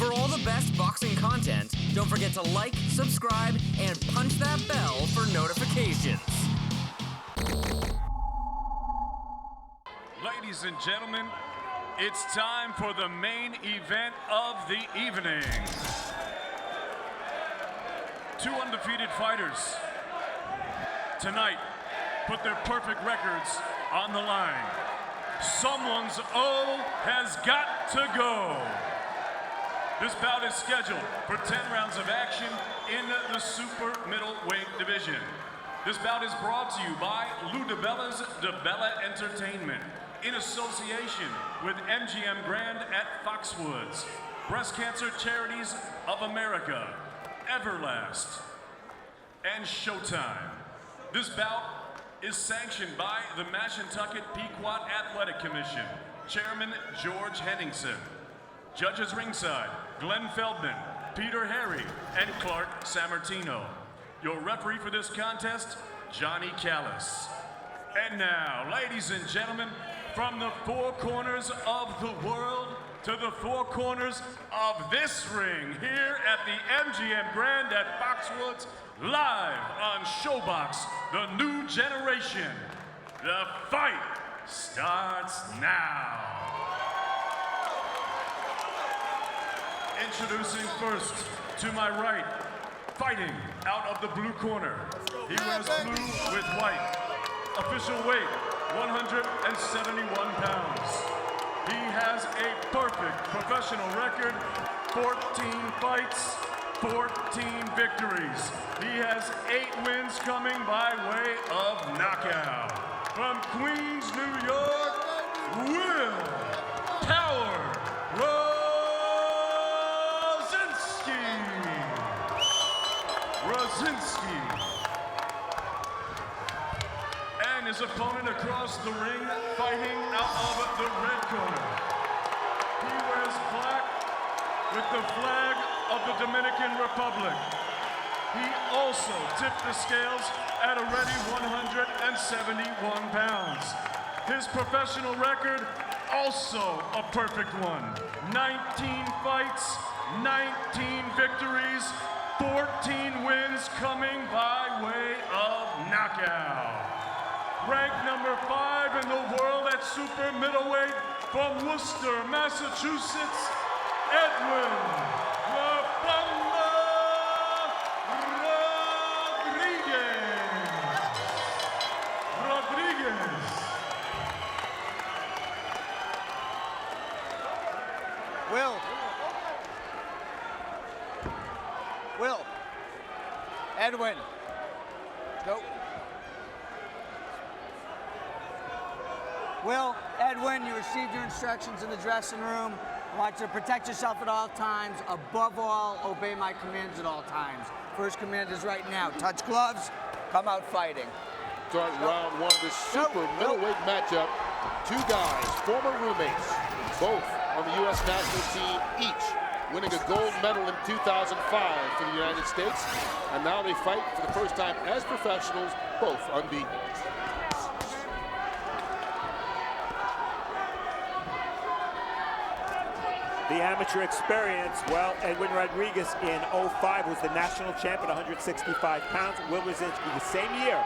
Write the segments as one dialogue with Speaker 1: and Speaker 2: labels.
Speaker 1: For all the best boxing content, don't forget to like, subscribe, and punch that bell for notifications.
Speaker 2: Ladies and gentlemen, it's time for the main event of the evening. Two undefeated fighters tonight put their perfect records on the line. Someone's O has got to go. This bout is scheduled for 10 rounds of action in the super middleweight division. This bout is brought to you by UNDEFEATED's DiBella Entertainment in association with MGM Grand at Foxwoods, Breast Cancer Charities of America, Everlast, and Showtime. This bout is sanctioned by the Mashantucket Pequot Athletic Commission, Chairman George Henningsen. Judges ringside, Glenn Feldman, Peter Harry, and Clark Sammartino. Your referee for this contest, Johnny Callis. And now, ladies and gentlemen, from the four corners of the world to the four corners of this ring, here at the MGM Grand at Foxwoods, live on Showbox, the new generation. The fight starts now. Introducing first, to my right, fighting out of the blue corner. He wears blue with white. Official weight, 171 pounds. He has a perfect professional record, 14 fights, 14 victories. He has 8 wins coming by way of knockout. From Queens, New York, Will Power Rosinsky. And his opponent across the ring, fighting out of the red corner. He wears black with the flag of the Dominican Republic. He also tipped the scales at a ready 171 pounds. His professional record, also a perfect one. 19 fights, 19 victories, 14 wins coming by way of knockout. Ranked number 5 in the world at super middleweight from Worcester, Massachusetts, Edwin Bomba Rodriguez.
Speaker 3: Will. Edwin. Go. Will, Edwin, you received your instructions in the dressing room. I want you to protect yourself at all times. Above all, obey my commands at all times. First command is right now. Touch gloves, come out fighting.
Speaker 4: Start round 1 of this super middleweight matchup. 2 guys, former roommates, both on the U.S. national team, each winning a gold medal in 2005 for the United States. And now they fight for the first time as professionals, both unbeaten.
Speaker 5: The amateur experience, well, Edwin Rodriguez in 05 was the national champ at 165 pounds. Will Rosinsky the same year,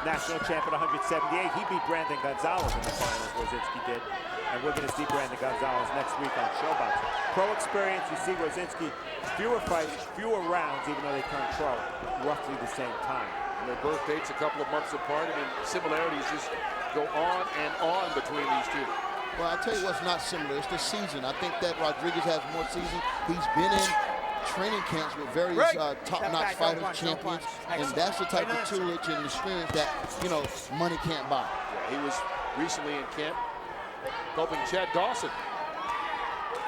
Speaker 5: national champ at 178. He beat Brandon Gonzalez in the finals, Rosinsky did. And we're going to see Brandon Gonzalez next week on Showbox. Pro experience, you see Rosinsky, fewer fights, fewer rounds, even though they turned pro roughly the same time.
Speaker 4: And their birth dates a couple of months apart. I mean, similarities just go on and on between these two.
Speaker 6: Well, I'll tell you what's not similar. It's the season. I think that Rodriguez has more season. He's been in training camps with various top-notch fighters, champions, and that's the type of tutelage and experience that, you know, money can't buy.
Speaker 4: Yeah, he was recently in camp helping Chad Dawson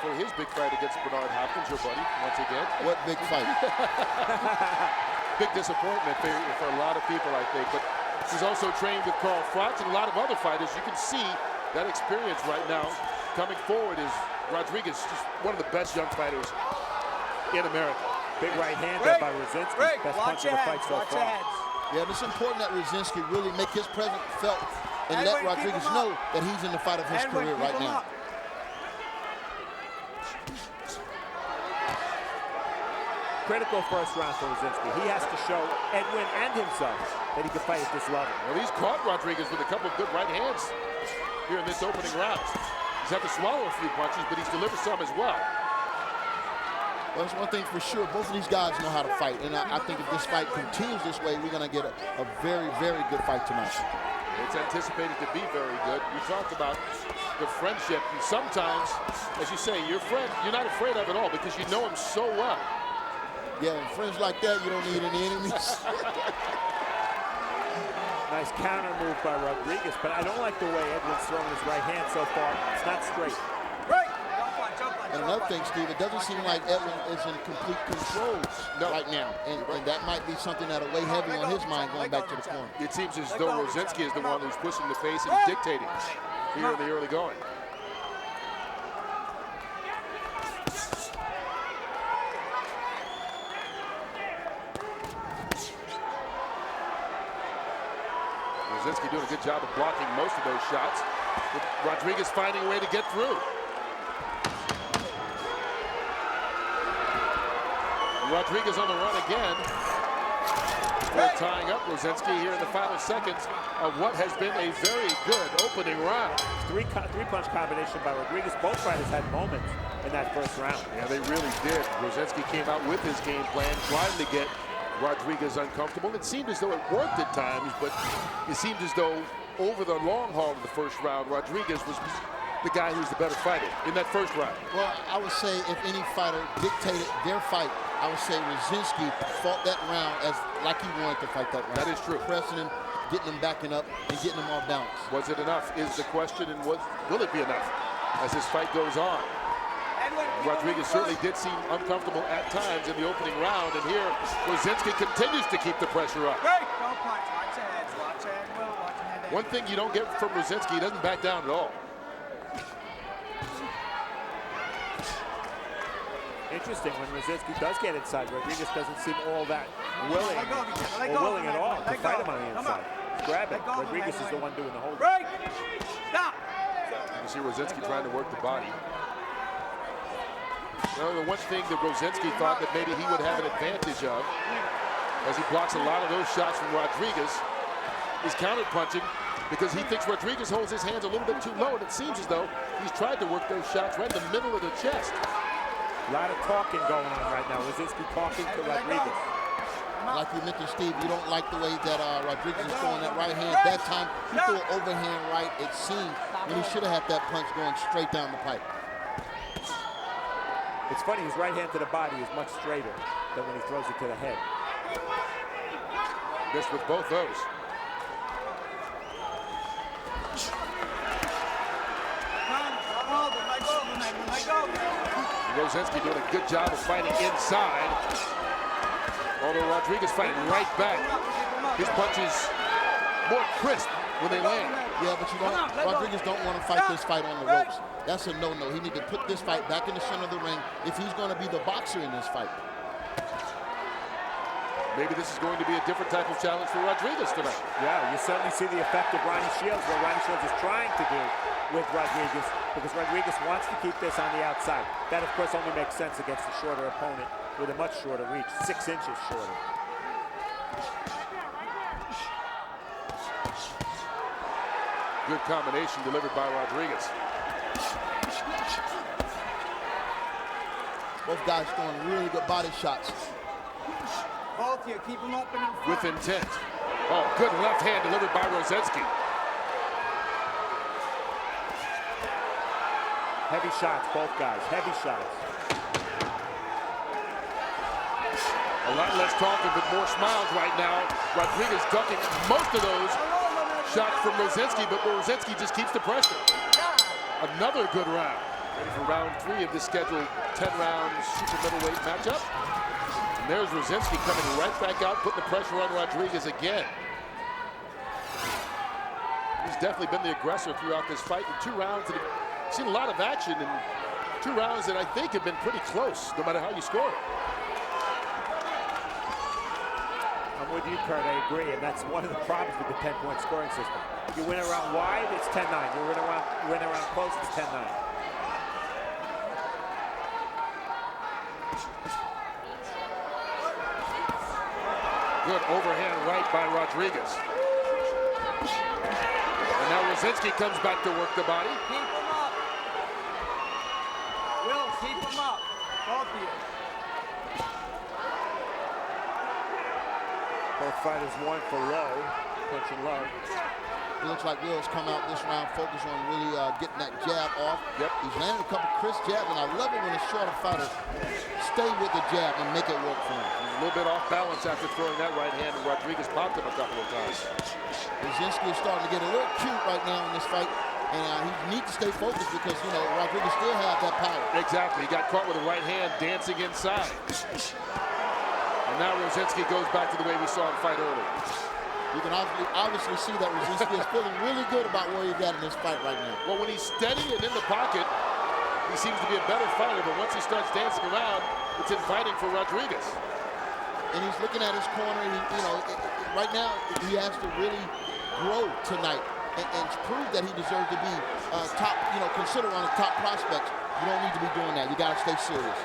Speaker 4: for his big fight against Bernard Hopkins, your buddy, once again.
Speaker 6: What big fight?
Speaker 4: Big disappointment for a lot of people, I think. But he's also trained with Carl Froch and a lot of other fighters. You can see that experience right now coming forward is Rodriguez, just one of the best young fighters in America.
Speaker 5: Big right hand there by Rosinsky. Best punch of the fight so far.
Speaker 6: Yeah, it's important that Rosinsky really make his presence felt and let Rodriguez know that he's in the fight of his career right now.
Speaker 5: critical first round for Rosinsky. He has to show Edwin and himself that he can fight at this level.
Speaker 4: Well, he's caught Rodriguez with a couple of good right hands here in this opening round. He's had to swallow a few punches, but he's delivered some as well.
Speaker 6: Well, that's one thing for sure. Both of these guys know how to fight, and I think if this fight continues this way, we're going to get a very, very good fight tonight.
Speaker 4: It's anticipated to be very good. You talked about the friendship, and sometimes, as you say, your friend, you're not afraid of it all because you know him so well.
Speaker 6: Yeah, and friends like that, you don't need any enemies.
Speaker 5: Nice counter move by Rodriguez, but I don't like the way Edwin's throwing his right hand so far. It's not straight.
Speaker 6: And another thing, Steve, it doesn't seem like Edwin is in complete control right now. And that might be something that'll weigh heavy on his mind going back to the corner.
Speaker 4: It seems as though Rosinsky is the one who's pushing the pace and dictating here in the early going. Rosinsky doing a good job of blocking most of those shots, with Rodriguez finding a way to get through. Rodriguez on the run again. Still tying up Rosinsky here in the final seconds of what has been a very good opening round.
Speaker 5: Three-punch combination by Rodriguez. Both fighters had moments in that first round.
Speaker 4: Yeah, they really did. Rosinsky came out with his game plan, trying to get Rodriguez uncomfortable. It seemed as though it worked at times, but it seemed as though over the long haul of the first round, Rodriguez was the guy who's the better fighter in that first round.
Speaker 6: Well, I would say if any fighter dictated their fight, I would say Rosinsky fought that round like he wanted to fight that round.
Speaker 4: That is true.
Speaker 6: Pressing him, getting him backing up, and getting him off balance.
Speaker 4: Was it enough is the question, and will it be enough as this fight goes on? Rodriguez certainly did seem uncomfortable at times in the opening round, and here Rosinsky continues to keep the pressure up. One thing you don't get from Rosinsky, he doesn't back down at all.
Speaker 5: Interesting, when Rosinsky does get inside, Rodriguez doesn't seem all that willing at all to fight him on the inside. Grab it. Rodriguez is the one doing the whole.
Speaker 3: Stop.
Speaker 4: You see Rosinsky trying to work the body. You know, the one thing that Rosinsky thought that maybe he would have an advantage of, as he blocks a lot of those shots from Rodriguez, is counter-punching, because he thinks Rodriguez holds his hands a little bit too low, and it seems as though he's tried to work those shots right in the middle of the chest.
Speaker 5: A lot of talking going on right now. Rosinsky talking to Rodriguez.
Speaker 6: Like you mentioned, Steve, you don't like the way that Rodriguez is throwing that right hand. That time, he threw an overhand right, it seemed, when he should have had that punch going straight down the pipe.
Speaker 5: It's funny, his right hand to the body is much straighter than when he throws it to the head.
Speaker 4: Missed with both those. Rosinsky doing a good job of fighting inside, although Rodriguez fighting right back. His punches more crisp when they land.
Speaker 6: Yeah, but Rodriguez don't want to fight this fight on the ropes. That's a no-no. He needs to put this fight back in the center of the ring if he's going to be the boxer in this fight.
Speaker 4: Maybe this is going to be a different type of challenge for Rodriguez tonight.
Speaker 5: Yeah, you certainly see the effect of Ronnie Shields, what Ronnie Shields is trying to do with Rodriguez, because Rodriguez wants to keep this on the outside. That, of course, only makes sense against a shorter opponent with a much shorter reach, 6 inches shorter.
Speaker 4: Good combination delivered by Rodriguez.
Speaker 6: Both guys throwing really good body shots.
Speaker 3: Both you, keep them open and
Speaker 4: with intent. Oh, good left hand delivered by Rosinsky.
Speaker 5: Heavy shots, both guys, heavy shots.
Speaker 4: A lot less talking, but more smiles right now. Rodriguez ducking most of those shots from Rosinsky, but Rosinsky just keeps the pressure. Another good round. Ready for round 3 of this scheduled 10-round super middleweight matchup. And there's Rosinsky coming right back out, putting the pressure on Rodriguez again. He's definitely been the aggressor throughout this fight. In 2 rounds, that have seen a lot of action in 2 rounds that I think have been pretty close, no matter how you score it.
Speaker 5: I'm with you, Kurt, I agree, and that's one of the problems with the 10-point scoring system. You win around wide, it's 10-9. You win around close, it's 10-9.
Speaker 4: Good overhand right by Rodriguez. And now Rosinsky comes back to work the body.
Speaker 3: Keep him up. Will, keep him up. Both of you.
Speaker 5: Both fighters one for low, punching low.
Speaker 6: It looks like Will's come out this round focused on really getting that jab off.
Speaker 4: Yep.
Speaker 6: He's landed a couple crisp jabs, and I love it when a shorter fighter stay with the jab and make it work for him.
Speaker 4: He's a little bit off balance after throwing that right hand, and Rodriguez popped him a couple of times.
Speaker 6: Rosinsky is starting to get a little cute right now in this fight, and he needs to stay focused because, you know, Rodriguez still has that power.
Speaker 4: Exactly. He got caught with a right hand dancing inside. And now Rosinsky goes back to the way we saw him fight earlier.
Speaker 6: You can obviously see that Rosinsky is feeling really good about where he's at in this fight right now.
Speaker 4: Well, when he's steady and in the pocket, he seems to be a better fighter, but once he starts dancing around, it's inviting for Rodriguez.
Speaker 6: And he's looking at his corner. Right now, he has to really grow tonight and prove that he deserves to be top, considered one of the top prospects. You don't need to be doing that. You got to stay serious.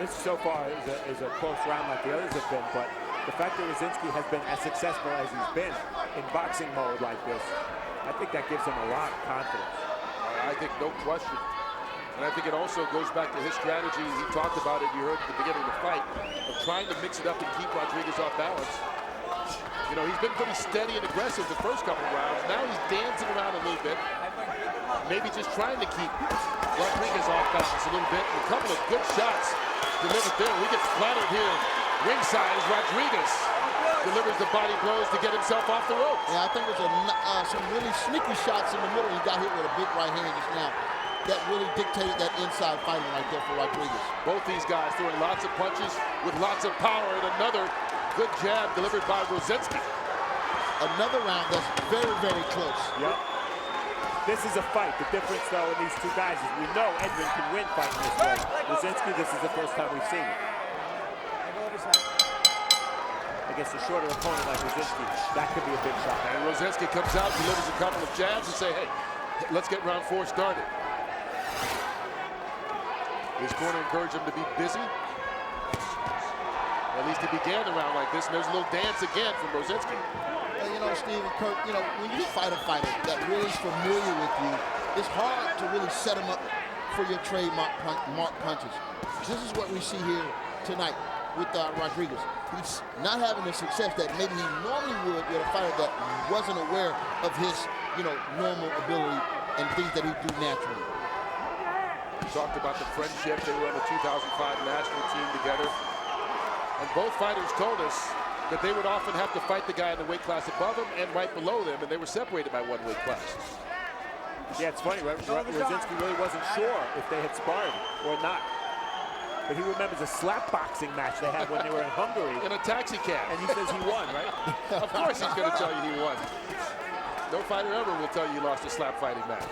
Speaker 5: This so far is a close round like the others have been, but the fact that Rosinsky has been as successful as he's been in boxing mode like this, I think that gives him a lot of confidence.
Speaker 4: I think no question. And I think it also goes back to his strategy. He talked about it, you heard at the beginning of the fight, of trying to mix it up and keep Rodriguez off balance. You know, he's been pretty steady and aggressive the first couple of rounds. Now he's dancing around a little bit. Maybe just trying to keep Rodriguez off balance a little bit. A couple of good shots delivered there. We get flattered here ringside as Rodriguez delivers the body blows to get himself off the ropes.
Speaker 6: Yeah, I think there's some really sneaky shots in the middle. He got hit with a big right hand just now. That really dictated that inside fighting right there for Rodriguez.
Speaker 4: Both these guys throwing lots of punches with lots of power, and another good jab delivered by Rosinsky.
Speaker 6: Another round that's very, very close.
Speaker 5: Yep. This is a fight. The difference, though, in these two guys is we know Edwin can win fighting this way. Rosinsky, this is the first time we've seen it. Against a shorter opponent like Rosinsky, that could be a big shot.
Speaker 4: And Rosinsky comes out, delivers a couple of jabs, and say, hey, let's get round 4 started. His corner encouraged him to be busy. At least he began the round like this, and there's a little dance again from Rosinsky.
Speaker 6: Steve and Kurt, when you fight a fighter that really is familiar with you, it's hard to really set him up for your trademark punches. This is what we see here tonight with Rodriguez. He's not having the success that maybe he normally would with a fighter that wasn't aware of his, normal ability and things that he do naturally.
Speaker 4: We talked about the friendship. They were on the 2005 national team together. And both fighters told us that they would often have to fight the guy in the weight class above them and right below them, and they were separated by 1 weight class.
Speaker 5: Yeah, it's funny, right? Rosinsky really wasn't sure if they had sparred or not. But he remembers a slap boxing match they had when they were in Hungary.
Speaker 4: In a taxi cab.
Speaker 5: And he says he won, right?
Speaker 4: Of course he's going to tell you he won. No fighter ever will tell you he lost a slap fighting match.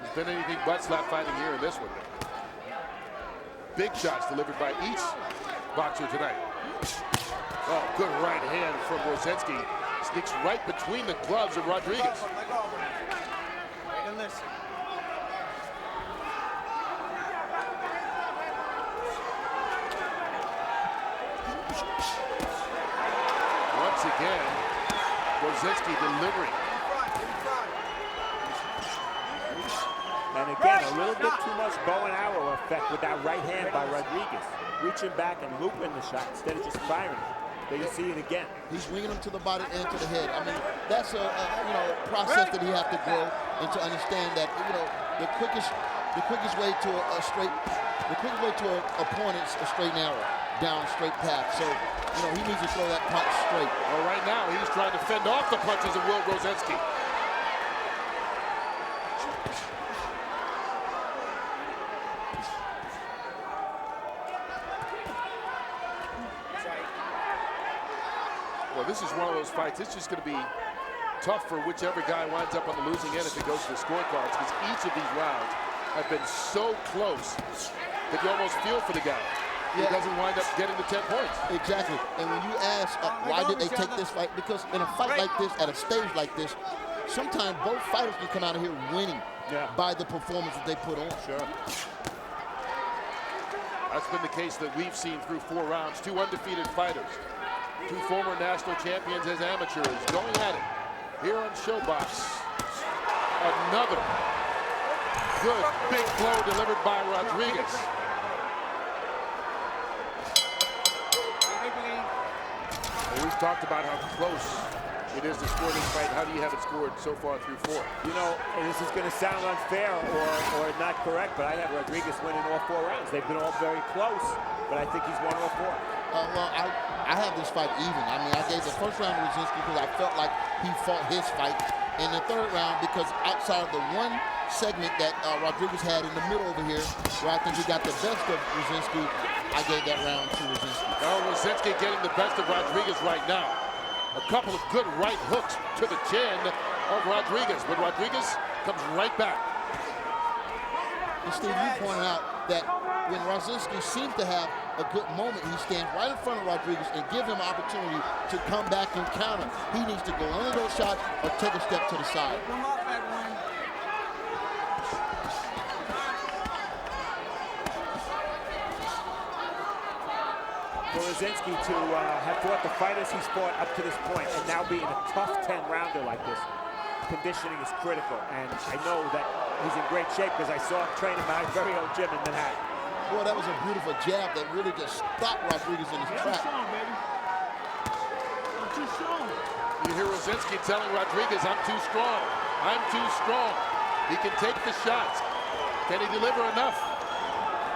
Speaker 4: There's been anything but slap fighting here in this one. Big shots delivered by each boxer tonight. Oh, good right hand from Rosinsky. Sneaks right between the gloves of Rodriguez.
Speaker 3: And listen.
Speaker 4: Once again, Rosinsky delivering.
Speaker 5: And again, a little bit too much bow and arrow effect with that right hand by Rodriguez. Reaching back and looping the shot instead of just firing it. There you see it again.
Speaker 6: He's winging him to the body and to the head. I mean, that's a process that he has to grow and to understand that the quickest way to a point is a straight and arrow, down straight path. So he needs to throw that punch straight.
Speaker 4: Well, right now he's trying to fend off the punches of Will Rosinsky. Well, this is one of those fights. It's just going to be tough for whichever guy winds up on the losing end if it goes to the scorecards, because each of these rounds have been so close that you almost feel for the guy. He doesn't wind up getting the 10 points.
Speaker 6: Exactly. And when you ask why did they take this fight, because in a fight like this, at a stage like this, sometimes both fighters can come out of here winning by the performance that they put on.
Speaker 4: Sure. That's been the case that we've seen through 4 rounds. 2 undefeated fighters, 2 former national champions as amateurs going at it here on ShowBox. Another good big blow delivered by Rodriguez. We've talked about how close it is to score this fight. How do you have it scored so far through 4?
Speaker 5: You know, this is going to sound unfair or not correct, but I have Rodriguez winning all 4 rounds. They've been all very close, but I think he's won all 4.
Speaker 6: Well, I have this fight even. I mean, I gave the first round to Rosinsky because I felt like he fought his fight. In the third round, because outside of the one segment that Rodriguez had in the middle over here, where I think he got the best of Rosinsky, I gave that round to Rosinsky.
Speaker 4: Oh, Rosinsky getting the best of Rodriguez right now. A couple of good right hooks to the chin of Rodriguez, but Rodriguez comes right back.
Speaker 6: And Steve, you pointed out that when Rosinsky seems to have a good moment, he stands right in front of Rodriguez and give him an opportunity to come back and counter. He needs to go under those shots or take a step to the side.
Speaker 3: Come up, Edwin.
Speaker 5: For Rosinsky to have fought the fighters he's fought up to this point and now being a tough 10-rounder like this, conditioning is critical. And I know that he's in great shape because I saw him train in my very own gym in Manhattan.
Speaker 6: Boy, that was a beautiful jab that really just stopped Rodriguez in his track.
Speaker 4: You hear Rosinsky telling Rodriguez, I'm too strong. I'm too strong. He can take the shots. Can he deliver enough?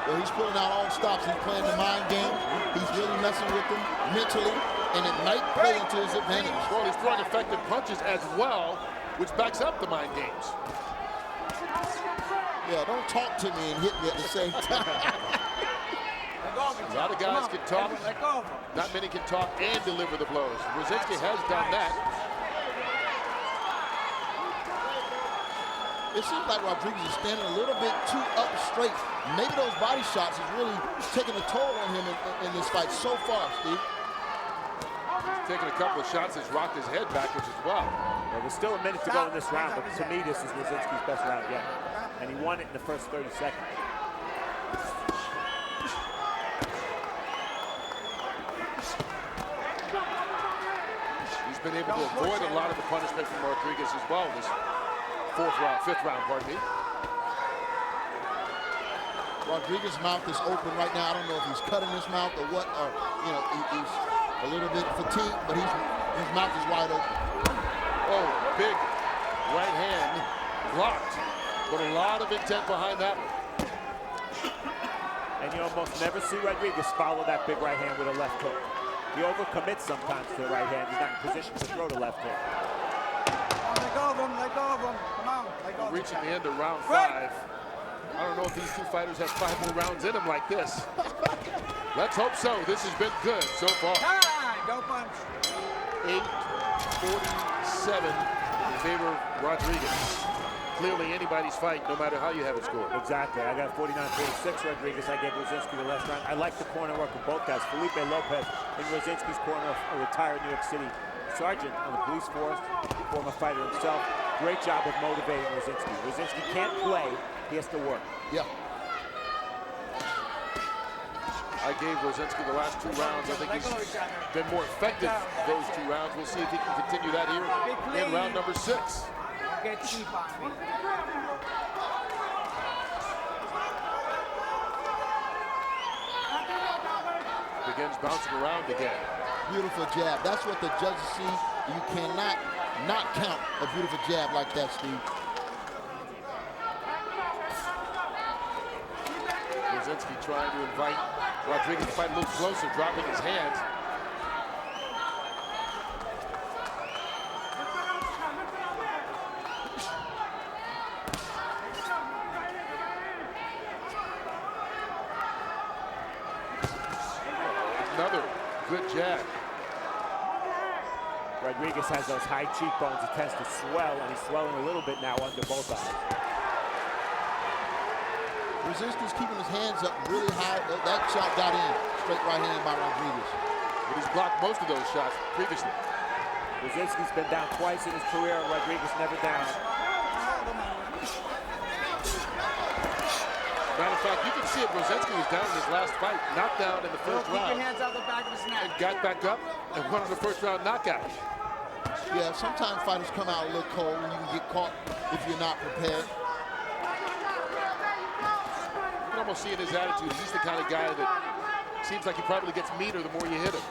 Speaker 6: Well, he's pulling out all stops. He's playing the mind game. He's really messing with them mentally, and it might play into his advantage.
Speaker 4: Well, he's throwing effective punches as well, which backs up the mind games.
Speaker 6: Yeah, don't talk to me and hit me at the same time.
Speaker 4: A lot of guys can talk. Not many can talk and deliver the blows. Rosinsky has done that.
Speaker 6: It seems like Rodriguez is standing a little bit too up straight. Maybe those body shots is really taking a toll on him in this fight so far, Steve.
Speaker 4: He's taking a couple of shots, has rocked his head backwards as well.
Speaker 5: Well, there's still a minute to go in this round, but to me, this is Rosinsky's best round yet. And he won it in the first 30 seconds.
Speaker 4: He's been able to avoid a lot of the punishment from Rodriguez as well this fifth round, pardon me.
Speaker 6: Rodriguez's mouth is open right now. I don't know if he's cutting his mouth or what, or, you know, he's a little bit fatigued, but his mouth is wide open.
Speaker 4: Oh, big right hand blocked, but a lot of intent behind that one.
Speaker 5: And you almost never see Rodriguez follow that big right hand with a left hook. He overcommits sometimes to the right hand. He's not in position to throw the left hook.
Speaker 3: Let go of him, let go of him. Come on, let go of him.
Speaker 4: Reaching the end of round 5. I don't know if these 2 fighters have 5 more rounds in them like this. Let's hope so. This has been good so far.
Speaker 3: Go punch.
Speaker 4: 8-47 in favor of Rodriguez. Clearly anybody's fight, no matter how you have it scored.
Speaker 5: Exactly. I got 49-46 Rodriguez. I gave Rosinsky the last round. I like the corner work of both guys. Felipe Lopez in Rosinsky's corner, a retired New York City sergeant on the police force, former fighter himself. Great job of motivating Rosinsky. Rosinsky can't play. He has to work.
Speaker 6: Yeah.
Speaker 4: I gave Rosinsky the last 2 rounds. I think he's been more effective those 2 rounds. We'll see if he can continue that here in round number 6.
Speaker 3: Get cheap on me.
Speaker 4: Begins bouncing around again.
Speaker 6: Beautiful jab. That's what the judges see. You cannot not count a beautiful jab like that, Steve.
Speaker 4: Rosinsky trying to invite Rodriguez to fight a little closer, dropping his hands. Another good jab.
Speaker 5: Rodriguez has those high cheekbones. He tends to swell, and he's swelling a little bit now under both eyes.
Speaker 6: Rosinsky's keeping his hands up really high. That shot got in. Straight right hand by Rodriguez.
Speaker 4: But he's blocked most of those shots previously.
Speaker 5: Rosinsky's been down twice in his career. Rodriguez never down.
Speaker 4: Matter of fact, you can see it. Rosinsky was down in his last fight, knocked down in the first
Speaker 3: Keep your
Speaker 4: round,
Speaker 3: hands out the back of his neck.
Speaker 4: and got back up and won the first round knockout.
Speaker 6: Yeah, sometimes fighters come out a little cold and you can get caught if you're not prepared.
Speaker 4: You can almost see in his attitude, he's the kind of guy that seems like he probably gets meaner the more you hit him.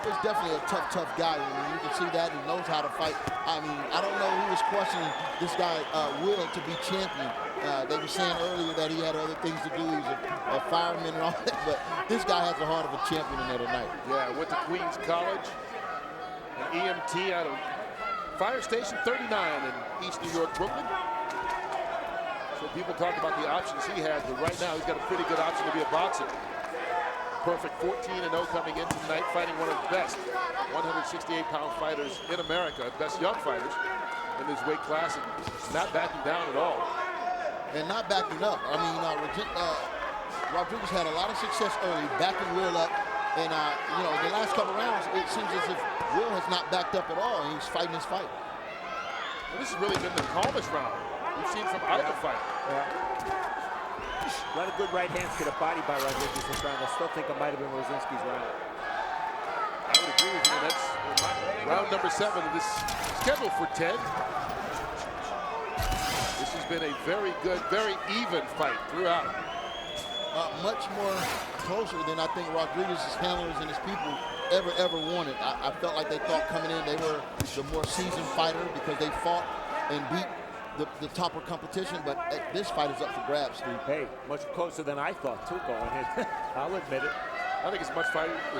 Speaker 6: He's definitely a tough guy. I mean, you can see that. He knows how to fight. I mean, I don't know who was questioning this guy, Will, to be champion. They were saying earlier that he had other things to do. He's a fireman and all that, but this guy has the heart of a champion in there tonight.
Speaker 4: Yeah, went to Queens College, an EMT out of Fire Station 39 in East New York, Brooklyn. So people talk about the options he has, but right now he's got a pretty good option to be a boxer. Perfect 14-0 coming in tonight, fighting one of the best 168-pound fighters in America, best young fighters in this weight class, and not backing down at all.
Speaker 6: And not backing up. I mean, Rodriguez had a lot of success early, backing Will up. And, you know, the last couple rounds, it seems as if Will has not backed up at all, and he's fighting his fight.
Speaker 4: Well, this has really been the calmest round we've seen from either fighter.
Speaker 5: Yeah. A lot of good right hands to the body by Rodriguez this round. I still think it might have been Rosinsky's round.
Speaker 4: I would agree with you. That's round number 7 of this scheduled for 10. This has been a very good, very even fight throughout.
Speaker 6: Much more closer than I think Rodriguez's handlers and his people ever wanted. I felt like they thought coming in they were the more seasoned fighter because they fought and beat the topper competition, but this fight is up for grabs, Steve.
Speaker 5: Hey, much closer than I thought, too, going in. I'll admit it.
Speaker 4: I think it's much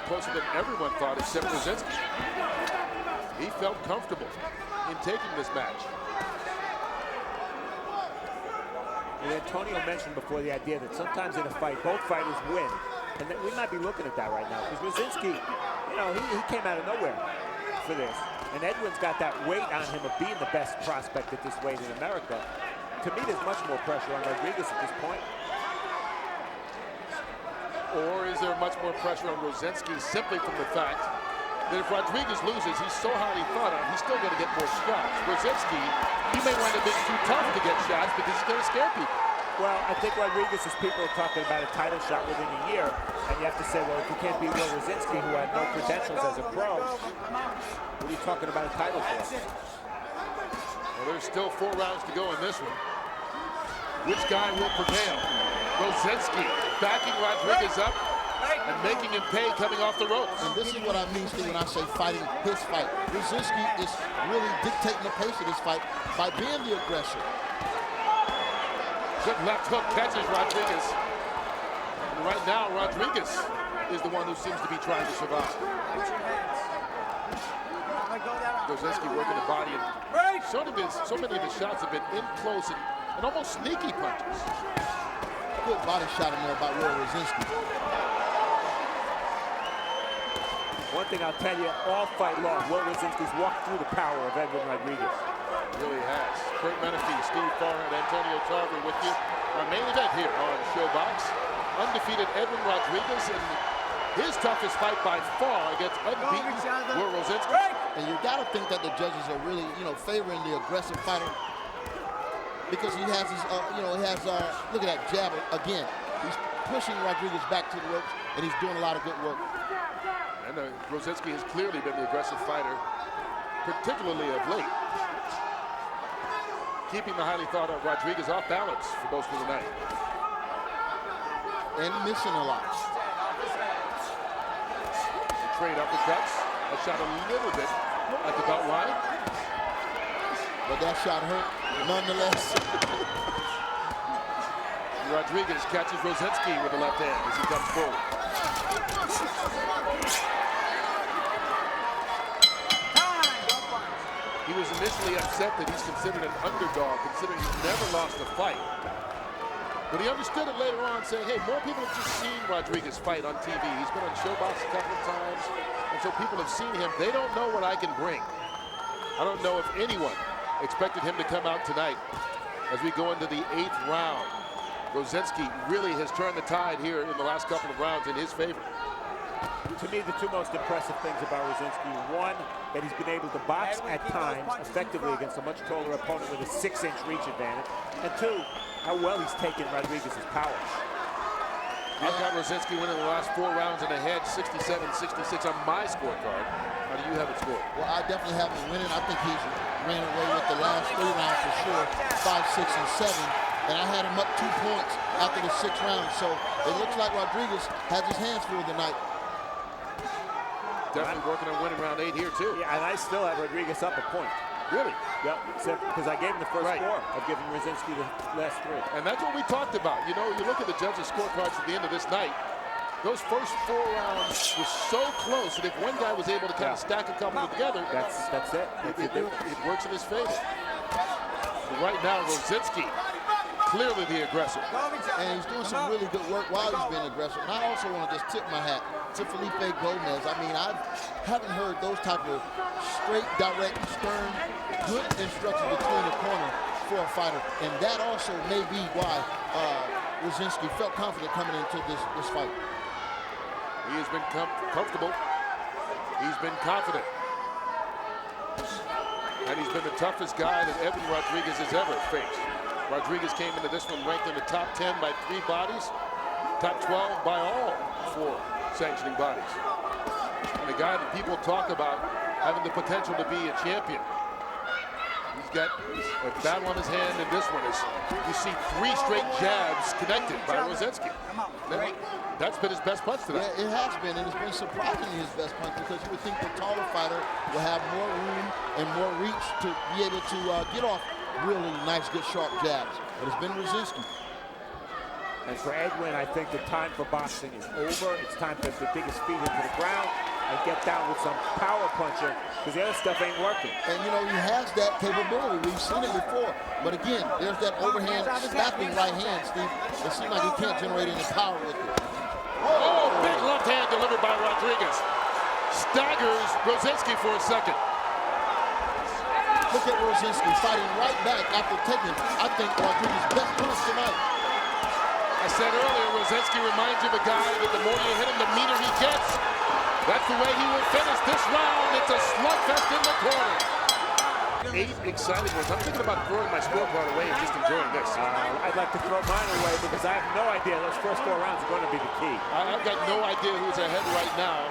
Speaker 4: closer than everyone thought except Rosinsky. He felt comfortable in taking this match.
Speaker 5: And Antonio mentioned before the idea that sometimes in a fight, both fighters win. And that we might be looking at that right now. Because Rosinsky, you know, he came out of nowhere for this. And Edwin's got that weight on him of being the best prospect at this weight in America. To me, there's much more pressure on Rodriguez at this point.
Speaker 4: Or is there much more pressure on Rosinsky simply from the fact that if Rodriguez loses, he's so highly thought of, he's still going to get more shots. Rosinsky, he may wind up being too tough to get shots because he's going to scare people.
Speaker 5: Well, I think Rodriguez's people are talking about a title shot within a year, and you have to say, well, if you can't beat Will Rosinsky, who had no credentials as a pro, what are you talking about a title for?
Speaker 4: Well, there's still 4 rounds to go in this one. Which guy will prevail? Rosinsky backing Rodriguez up and making him pay coming off the ropes.
Speaker 6: And this is what I mean, Steve, when I say fighting his fight. Rosinsky is really dictating the pace of this fight by being the aggressor.
Speaker 4: Good left hook catches Rodriguez. And right now, Rodriguez is the one who seems to be trying to survive. Rosinsky working the body. And so many of the shots have been in close and almost sneaky punches.
Speaker 6: Good body shot in there by Will Rosinsky.
Speaker 5: One thing I'll tell you, all fight long, Will Rosinsky's walked through the power of Edwin Rodriguez.
Speaker 4: Really has. Kurt Menefee, Steve Farr, and Antonio Tarver with you. Our main event here on ShowBox. Undefeated Edwin Rodriguez in his toughest fight by far against unbeaten Will Rosinsky.
Speaker 6: And you got to think that the judges are really, you know, favoring the aggressive fighter because he has his, look at that jab again. He's pushing Rodriguez back to the ropes, and he's doing a lot of good work.
Speaker 4: And Rosinsky has clearly been the aggressive fighter, particularly of late. Keeping the highly thought of Rodriguez off balance for most of the night.
Speaker 6: And missing a lot.
Speaker 4: Trade uppercuts. A shot a little bit at the belt line.
Speaker 6: But that shot hurt nonetheless.
Speaker 4: Rodriguez catches Rosinsky with the left hand as he comes forward. He was initially upset that he's considered an underdog, considering he's never lost a fight. But he understood it later on, saying, hey, more people have just seen Rodriguez fight on TV. He's been on ShowBox a couple of times, and so people have seen him. They don't know what I can bring. I don't know if anyone expected him to come out tonight as we go into the 8th round. Rosinsky really has turned the tide here in the last couple of rounds in his favor.
Speaker 5: To me, the two most impressive things about Rosinsky, one, that he's been able to box at times effectively against a much taller opponent with a 6-inch reach advantage, and two, how well he's taken Rodriguez's power.
Speaker 4: I've got Rosinsky winning the last 4 rounds in the head, 67-66 on my scorecard. How do you have it scored?
Speaker 6: Well, I definitely have him winning. I think he's ran away with the last 3 rounds for sure, 5, 6, and 7. And I had him up 2 points after the 6th round. So it looks like Rodriguez has his hands full tonight.
Speaker 4: Definitely working on winning round 8 here, too.
Speaker 5: Yeah, and I still have Rodriguez up a point.
Speaker 4: Really?
Speaker 5: Yeah, because I gave him the first 4. I've given Rosinsky the last 3.
Speaker 4: And that's what we talked about. You know, you look at the judges' scorecards at the end of this night, those first 4 rounds were so close that if one guy was able to kind of stack a couple together,
Speaker 5: that's it.
Speaker 4: It works in his favor. But right now, Rosinsky, clearly the aggressor.
Speaker 6: And he's doing some really good work while he's being aggressive. And I also want to just tip my hat to Felipe Gomez. I mean, I haven't heard those type of straight, direct, stern, good instructions between the corner for a fighter. And that also may be why Rosinsky felt confident coming into this fight.
Speaker 4: He has been comfortable. He's been confident. And he's been the toughest guy that Edwin Rodriguez has ever faced. Rodriguez came into this one ranked in the top 10 by 3 bodies, top 12 by all 4 sanctioning bodies. And a guy that people talk about having the potential to be a champion. He's got a battle on his hand in this one. As you see 3 straight jabs connected by Rosinsky. That's been his best punch tonight.
Speaker 6: Yeah, it has been, and it's been surprisingly his best punch because you would think the taller fighter will have more room and more reach to be able to get off really nice, good, sharp jabs. But it's been Rosinsky.
Speaker 5: And for Edwin, I think the time for boxing is over. It's time to dig his feet into the ground and get down with some power punching because the other stuff ain't working.
Speaker 6: And, you know, he has that capability. We've seen it before. But, again, there's that overhand slapping right hand, Steve. It seems like he can't generate any power with it.
Speaker 4: Oh, big left hand delivered by Rodriguez. Staggers Rosinsky for a second.
Speaker 6: Look at Rosinsky fighting right back after taking, I think, Rodriguez's best punch tonight.
Speaker 4: I said earlier, Rosinsky reminds you of a guy that the more you hit him, the meaner he gets. That's the way he will finish this round. It's a slugfest in the corner. 8 exciting ones. I'm thinking about throwing my scorecard away and just enjoying this.
Speaker 5: I'd like to throw mine away because I have no idea those first 4 rounds are going to be the key.
Speaker 4: I've got no idea who's ahead right now.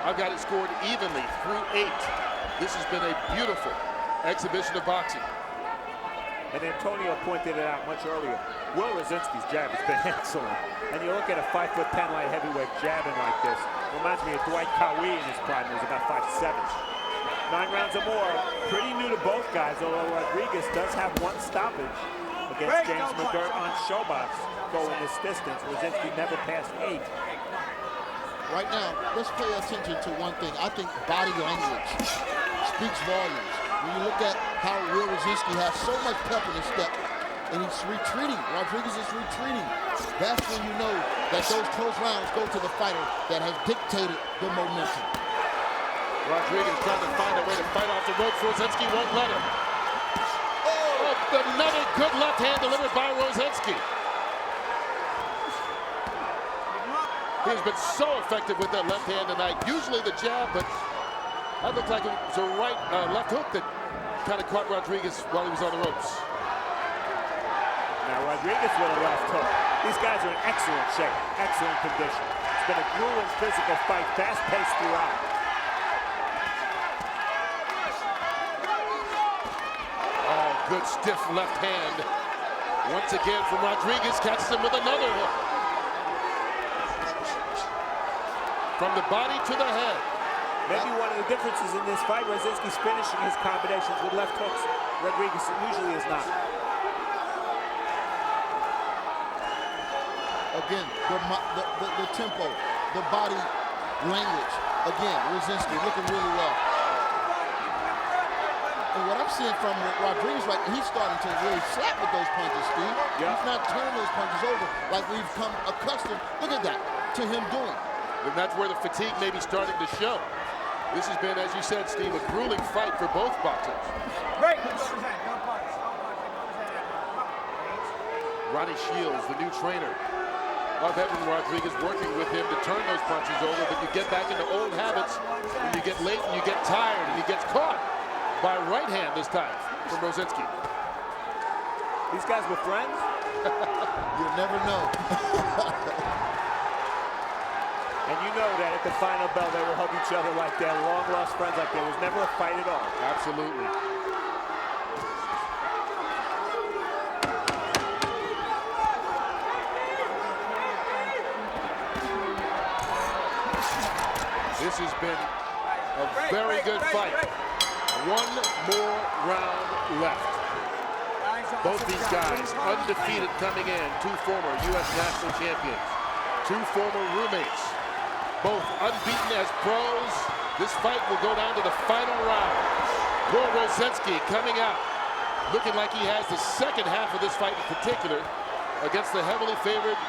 Speaker 4: I've got it scored evenly through 8. This has been a beautiful exhibition of boxing.
Speaker 5: And Antonio pointed it out much earlier. Will Rosinsky's jab has been excellent. And you look at a 5'10" light heavyweight jabbing like this. Reminds me of Dwight Cowie in his prime. He was about 5'7". 9 rounds or more. Pretty new to both guys, although Rodriguez does have 1 stoppage against James McGirt on Showbox going this distance. Rosinsky never passed 8.
Speaker 6: Right now, let's pay attention to one thing. I think body language speaks volumes. When you look at how Will Rosinsky has so much pep in his step, and he's retreating. Rodriguez is retreating. That's when you know that those close rounds go to the fighter that has dictated the momentum.
Speaker 4: Rodriguez trying to find a way to fight off the ropes. Rosinsky won't let him. Oh, another good left hand delivered by Rosinsky. He's been so effective with that left hand tonight. Usually the jab, but that looked like it was a right left hook that kind of caught Rodriguez while he was on the ropes.
Speaker 5: Now Rodriguez with a left hook. These guys are in excellent shape, excellent condition. It's been a grueling physical fight, fast-paced throughout.
Speaker 4: Oh, good stiff left hand. Once again from Rodriguez, catches him with another hook. From the body to the head.
Speaker 5: Maybe one of the differences in this fight, Rosinsky's finishing his combinations with left hooks. Rodriguez usually is not.
Speaker 6: Again, the tempo, the body language. Again, Rosinsky looking really well. And what I'm seeing from Rodriguez, right, he's starting to really slap with those punches, Steve.
Speaker 4: Yeah.
Speaker 6: He's not turning those punches over like we've come accustomed, look at that, to him doing.
Speaker 4: And that's where the fatigue may be starting to show. This has been, as you said, Steve, a grueling fight for both boxers.
Speaker 3: Break.
Speaker 4: Ronnie Shields, the new trainer. of Edwin Rodriguez, working with him to turn those punches over, but you get back into old habits when you get late and you get tired, and he gets caught by right hand this time from Rosinsky.
Speaker 5: These guys were friends?
Speaker 6: You'll never know.
Speaker 5: And you know that at the final bell, they will hug each other like they're long-lost friends, like there was never a fight at all.
Speaker 4: Absolutely. This has been a very good fight. One more round left. Both these guys undefeated coming in. Two former U.S. national champions. Two former roommates. Both unbeaten as pros. This fight will go down to the final round. Rosinsky coming out, looking like he has the second half of this fight in particular against the heavily favored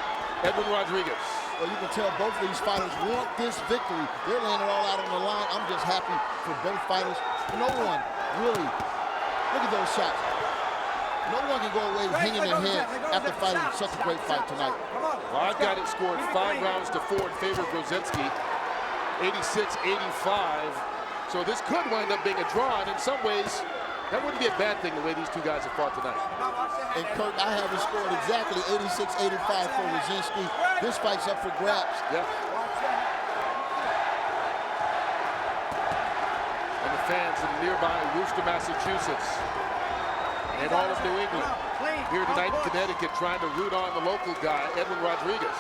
Speaker 4: Edwin Rodriguez.
Speaker 6: Well, you can tell both of these fighters want this victory. They're laying it all out on the line. I'm just happy for both fighters. No one really, look at those shots. No one can go away hanging their head after fighting such a great fight tonight.
Speaker 4: Well, I've got it scored 5 rounds to 4 in favor of Rosinsky, 86-85. So this could wind up being a draw, and in some ways, that wouldn't be a bad thing the way these two guys have fought tonight.
Speaker 6: And Kurt, I have it scored exactly 86-85 for Rosinsky. This fight's up for grabs.
Speaker 4: Yeah. And the fans in nearby Worcester, Massachusetts, and all of New England here tonight in Connecticut trying to root on the local guy, Edwin Rodriguez.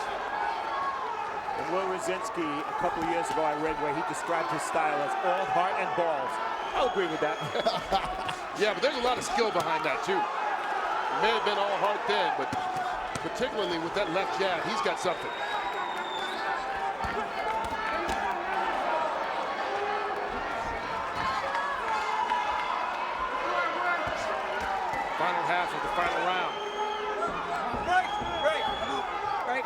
Speaker 5: And Will Rosinsky, a couple of years ago, I read where he described his style as all heart and balls. I'll agree with that.
Speaker 4: Yeah, but there's a lot of skill behind that, too. It may have been all heart then, but particularly with that left jab, he's got something. Final half of the final round.
Speaker 3: Break.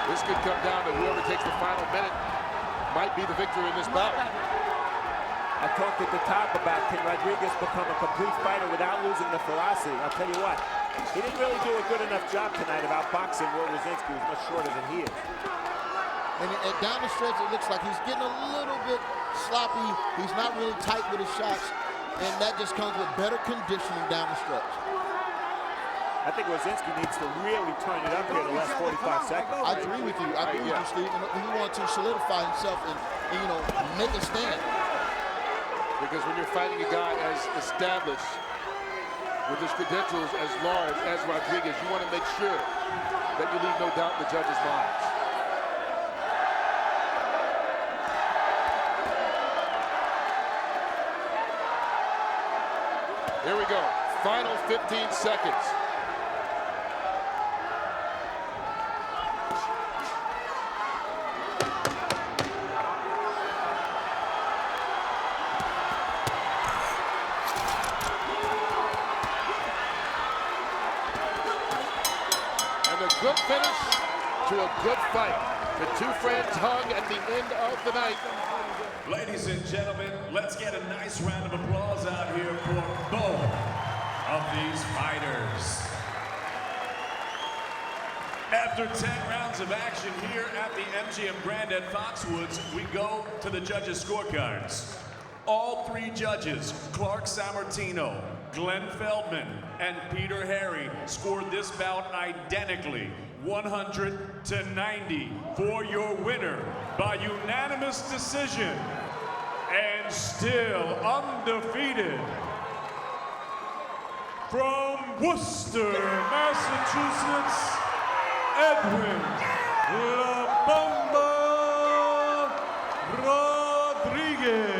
Speaker 4: This could come down to whoever takes the final minute might be the victor in this bout.
Speaker 5: I talked at the top about can Rodriguez become a complete fighter without losing the ferocity. I'll tell you what, he didn't really do a good enough job tonight of outboxing Will Rosinsky, who's much shorter than he is.
Speaker 6: And down the stretch, it looks like he's getting a little bit sloppy. He's not really tight with his shots, and that just comes with better conditioning down the stretch.
Speaker 5: I think Rosinsky needs to really turn it up here the last 45 seconds.
Speaker 6: I agree with you. I agree with you, Steve. And he wants to solidify himself and you know, make a stand.
Speaker 4: Because when you're fighting a guy as established, with his credentials as large as Rodriguez, you want to make sure that you leave no doubt in the judges' minds. Here we go. Final 15 seconds. Good finish to a good fight. The two friends hug at the end of the night.
Speaker 2: Ladies and gentlemen, let's get a nice round of applause out here for both of these fighters. After 10 rounds of action here at the MGM Grand at Foxwoods, we go to the judges' scorecards. All 3 judges, Clark Sammartino, Glenn Feldman, and Peter Harry, scored this bout identically, 100-90, for your winner by unanimous decision, and still undefeated, from Worcester, Massachusetts, Edwin La Bomba Rodriguez.